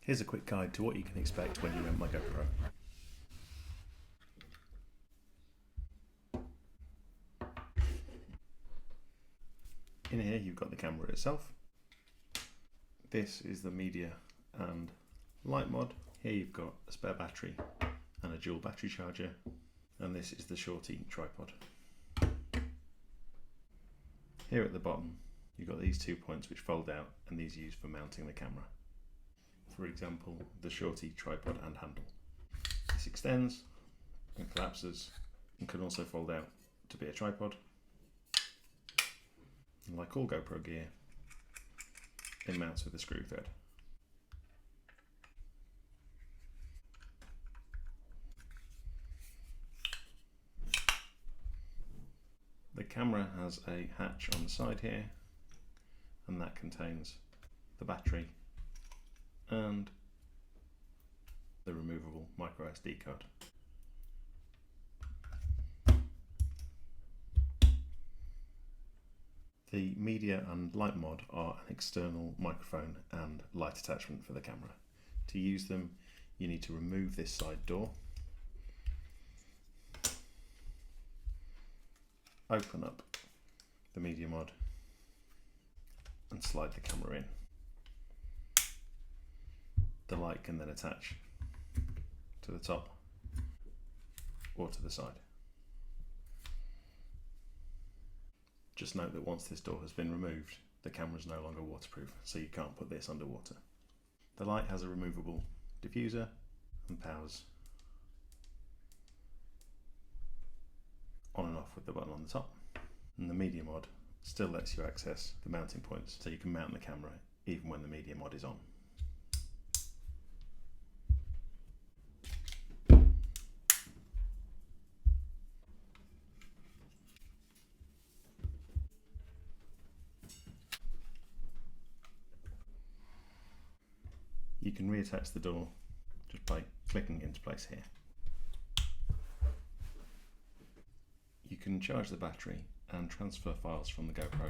Here's a quick guide to what you can expect when you rent my GoPro. In here you've got the camera itself. This is the media and light mod. Here you've got a spare battery and a dual battery charger, and this is the shorty tripod. Here at the bottom you've got these 2 points which fold out, and these are used for mounting the camera. For example, the shorty tripod and handle. This extends and collapses and can also fold out to be a tripod. And like all GoPro gear, it mounts with a screw thread. The camera has a hatch on the side here, and that contains the battery and the removable micro SD card. The media and light mod are an external microphone and light attachment for the camera. To use them, you need to remove this side door, open up the media mod and slide the camera in. The light can then attach to the top or to the side. Just note that once this door has been removed, the camera is no longer waterproof, so you can't put this underwater. The light has a removable diffuser and powers on and off with the button on the top. And the media mod still lets you access the mounting points, so you can mount the camera even when the media mod is on. You can reattach the door just by clicking into place here. You can charge the battery and transfer files from the GoPro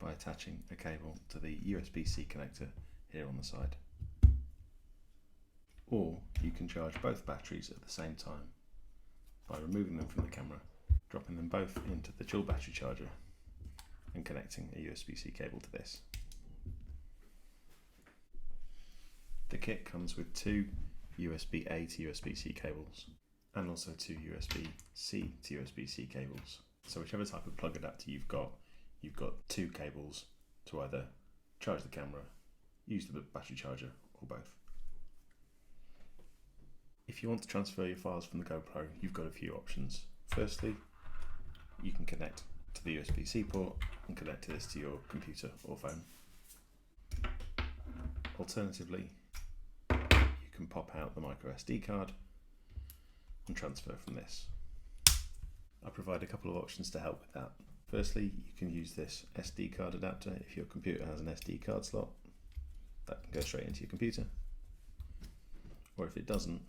by attaching a cable to the USB-C connector here on the side. Or you can charge both batteries at the same time by removing them from the camera, dropping them both into the dual battery charger and connecting a USB-C cable to this. The kit comes with two USB-A to USB-C cables and also two USB-C to USB-C cables. So whichever type of plug adapter you've got two cables to either charge the camera, use the battery charger, or both. If you want to transfer your files from the GoPro, you've got a few options. Firstly, you can connect to the USB-C port and connect this to your computer or phone. Alternatively, you can pop out the micro SD card and transfer from this. I provide a couple of options to help with that. Firstly, you can use this SD card adapter if your computer has an SD card slot. That can go straight into your computer. Or if it doesn't,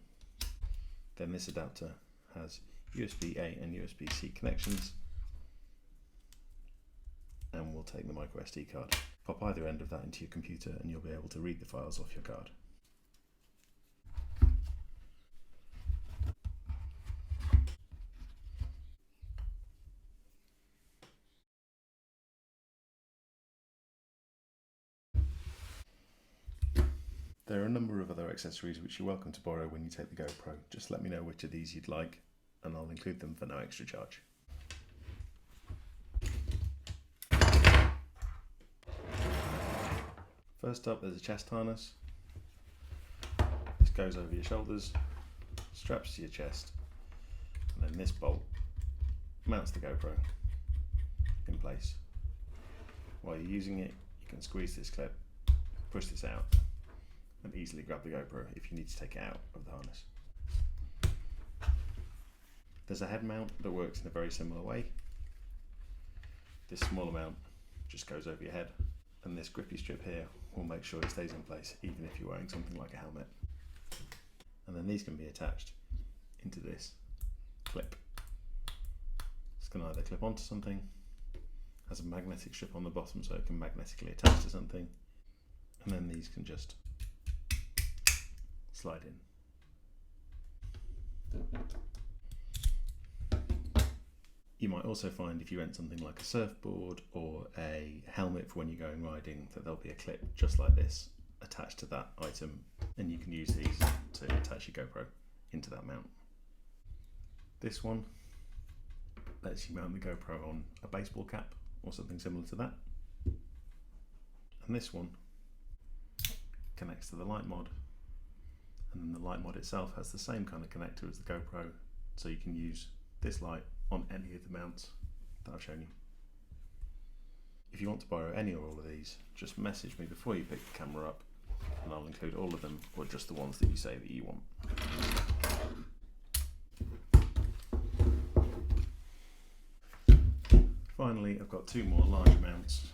then this adapter has USB-A and USB-C connections and will take the micro SD card. Pop either end of that into your computer and you'll be able to read the files off your card. There are a number of other accessories which you're welcome to borrow when you take the GoPro. Just let me know which of these you'd like and I'll include them for no extra charge. First up, there's a chest harness. This goes over your shoulders, straps to your chest, and then this bolt mounts the GoPro in place. While you're using it, you can squeeze this clip, push this out, and easily grab the GoPro if you need to take it out of the harness. There's a head mount that works in a very similar way. This smaller mount just goes over your head, and this grippy strip here will make sure it stays in place even if you're wearing something like a helmet. And then these can be attached into this clip. This can either clip onto something, has a magnetic strip on the bottom so it can magnetically attach to something, and then these can just slide in. You might also find if you rent something like a surfboard or a helmet for when you're going riding that there'll be a clip just like this attached to that item, and you can use these to attach your GoPro into that mount. This one lets you mount the GoPro on a baseball cap or something similar to that. And this one connects to the light mod, and then the light mod itself has the same kind of connector as the GoPro, so you can use this light on any of the mounts that I've shown you. If you want to borrow any or all of these, just message me before you pick the camera up and I'll include all of them, or just the ones that you say that you want. Finally, I've got two more large mounts.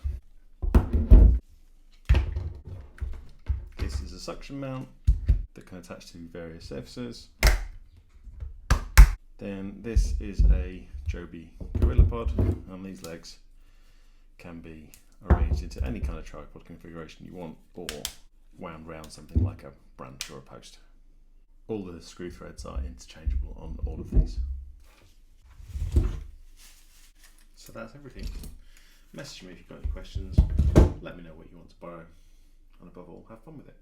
This is a suction mount that can attach to various surfaces. Then this is a Joby Gorilla Pod, and these legs can be arranged into any kind of tripod configuration you want, or wound round something like a branch or a post. All the screw threads are interchangeable on all of these. So that's everything. Message me if you've got any questions, let me know what you want to borrow, and above all, have fun with it.